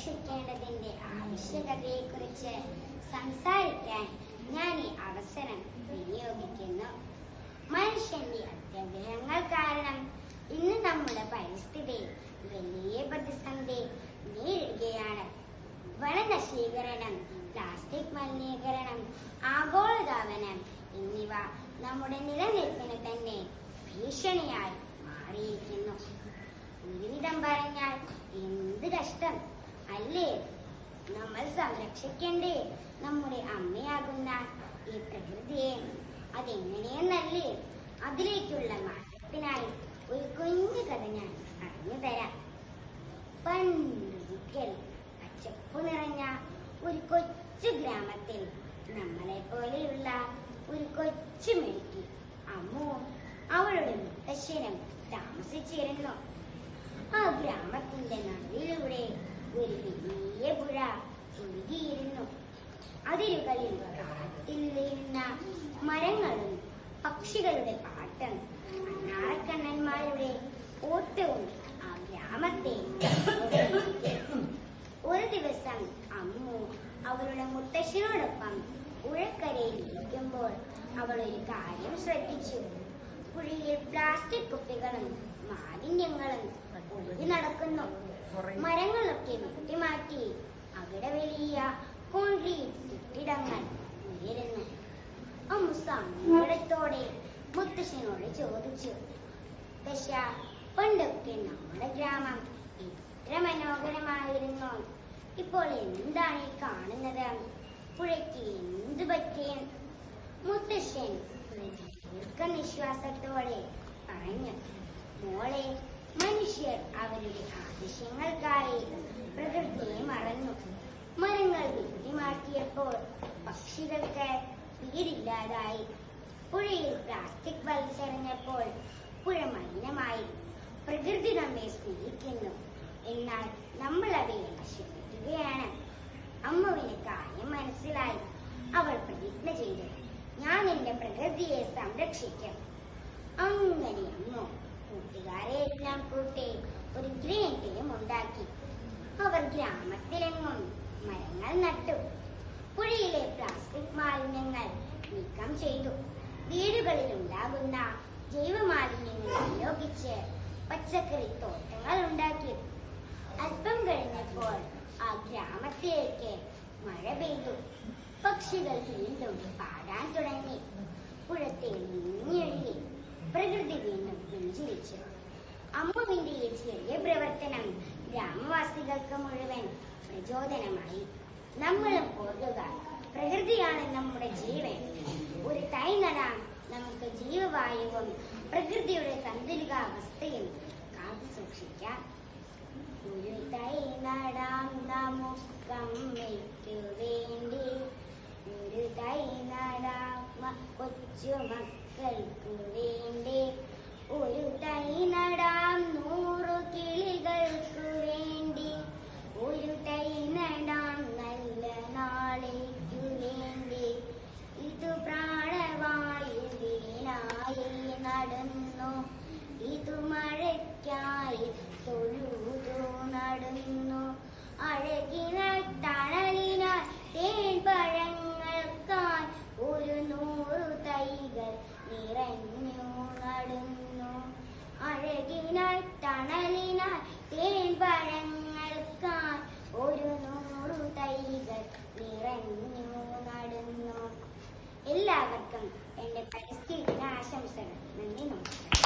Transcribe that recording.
സംരക്ഷിക്കേണ്ടതിന്റെ ആവശ്യകതയെക്കുറിച്ച് സംസാരിക്കാൻ ഞാൻ ഈ അവസരം വിനിയോഗിക്കുന്നു. മനുഷ്യന്റെ അത്യാഗ്രഹങ്ങൾ കാരണം ഇന്ന് നമ്മുടെ പരിസ്ഥിതി വലിയ പ്രതിസന്ധി നേരിടുകയാണ്. വനനശീകരണം, പ്ലാസ്റ്റിക് മലിനീകരണം, ആഗോളതാപനം എന്നിവ നമ്മുടെ നിലനിൽപ്പിന് തന്നെ ഭീഷണിയായി മാറിയിരിക്കുന്നു. ഒരുവിധം പറഞ്ഞാൽ എന്ത് കഷ്ടം അല്ലേ? നമ്മൾ സംരക്ഷിക്കേണ്ടേ നമ്മുടെ അമ്മയാകുന്ന ഈ പ്രകൃതിയെ. അതെങ്ങനെയെന്നല്ലേ? അതിലേക്കുള്ള മാറ്റത്തിനായി ഒരു കുഞ്ഞു കഥ ഞാൻ പറഞ്ഞു തരാം. പണ്ടൊരിക്കൽ പച്ചപ്പ് നിറഞ്ഞ ഒരു കൊച്ചു ഗ്രാമത്തിൽ നമ്മളെ പോലെയുള്ള ഒരു കൊച്ചു മിടുക്കി അമ്മുവും അവളുടെ മുത്തശ്ശനും താമസിച്ചിരുന്നു. ആ ഗ്രാമത്തിന്റെ നടുവിലൂടെ ഒരു വലിയ പുഴ ഒഴുകിയിരുന്നു. അതിരുകളിൽ കാറ്റിൽ വീഴുന്ന മരങ്ങളും പക്ഷികളുടെ പാട്ടും അണ്ണാറക്കണ്ണന്മാരുടെ ഓട്ടവും ആ ഗ്രാമത്തെ. ഒരു ദിവസം അമ്മു അവളുടെ മുത്തശ്ശനോടൊപ്പം പുഴക്കരയിൽ ഇരിക്കുമ്പോൾ അവൾ ഒരു കാര്യം ശ്രദ്ധിച്ചു. പുഴയിൽ പ്ലാസ്റ്റിക് കുപ്പികളും മാലിന്യങ്ങളും ഒഴുകി നടക്കുന്നു. മരങ്ങളൊക്കെ വെട്ടിമാറ്റി അവിടെ വലിയ കോൺക്രീറ്റ് കെട്ടിടങ്ങൾ ഉയരുന്നു. അമ്മ സങ്കടത്തോടെ മുത്തശ്ശനോട് ചോദിച്ചു, ദശ, പണ്ടൊക്കെ നമ്മുടെ ഗ്രാമം എത്ര മനോഹരമായിരുന്നു. ഇപ്പോൾ എന്താണ് ഈ കാണുന്നത്? പുഴയ്ക്ക് എന്ത് പറ്റി? മുത്തശ്ശൻ ദീർഘനിശ്വാസത്തോടെ പറഞ്ഞു, മോളെ, മനുഷ്യർ അവരുടെ ആവശ്യങ്ങൾക്കായി പ്രകൃതിയെ മറന്നു. മരങ്ങൾ വെട്ടിമാറ്റിയപ്പോൾ പക്ഷികൾക്ക് വീടില്ലാതായി. പുഴയിൽ പ്ലാസ്റ്റിക് വലിച്ചെറിഞ്ഞപ്പോൾ പുഴ മലിനമായി. പ്രകൃതി നമ്മെ സ്നേഹിക്കുന്നു, എന്നാൽ നമ്മൾ അവയെ നശിപ്പിക്കുകയാണ്. അമ്മുവിന് കാര്യം മനസ്സിലായി. അവൾ പ്രതിജ്ഞ ചെയ്തു, ഞാൻ എന്റെ പ്രകൃതിയെ സംരക്ഷിക്കും. അങ്ങനെ അമ്മു കൂട്ടുകാരെ എല്ലാം കൂട്ടി ഒരു ഗ്രീൻ ടീം ഉണ്ടാക്കി. അവർ ഗ്രാമത്തിലെങ്ങും മരങ്ങൾ നട്ടു. പുഴയിലെ പ്ലാസ്റ്റിക് മാലിന്യങ്ങൾ നീക്കം ചെയ്തു. വീടുകളിൽ ഉണ്ടാകുന്ന ജൈവമാലിന്യങ്ങൾ ഉപയോഗിച്ച് പച്ചക്കറി തോട്ടങ്ങൾ ഉണ്ടാക്കി. അല്പം കഴിഞ്ഞപ്പോൾ ആ ഗ്രാമത്തിലേക്ക് മഴ പെയ്തു. പക്ഷികൾ വീണ്ടും പാടാൻ തുടങ്ങി. പുഴ തെളിഞ്ഞൊഴുകി. പ്രകൃതി വീണ്ടും പുഞ്ചിരിച്ചു. അമ്മുവിന്റെ ഈ ചെറിയ പ്രവർത്തനം ഗ്രാമവാസികൾക്ക് മുഴുവൻ പ്രചോദനമായി. നമ്മളും ഓർക്കുക, പ്രകൃതിയാണ് നമ്മുടെ ജീവൻ. ഒരു തൈ നടാം, നമുക്ക് ജീവവായുവും പ്രകൃതിയുടെ സന്തുലിതാവസ്ഥയും കാത്തു സൂക്ഷിക്കാം. ഒരു തൈ നടാം നമുക്കമ്മയ്ക്കു വേണ്ടി, ഒരു തൈ നടാം കൊച്ചു മക്കൾക്കു വേണ്ടി, ഒരു തൈ നടാം 100 കിളികൾക്കു വേണ്ടി, ഒരു തൈ നടാം നല്ല നാളേക്കു വേണ്ടി. ഇതു പ്രാണവായുവിനായി നടന്നു, ഇതു മഴയ്ക്കായി തൊഴുതു നടന്നു, അഴകിനായി തണലിനായി തേൻപഴങ്ങൾക്കായി 100 തൈകൾ നിറഞ്ഞു നടന്നു, അഴകിനായി തണലിനായി തേൻപഴങ്ങൾക്കായി 100 തൈകൾ നിറഞ്ഞു നടന്നു. എല്ലാവർക്കും എന്റെ പരിസ്ഥിതി ദിനാശംസകൾ. നന്ദി, നമസ്കാരം.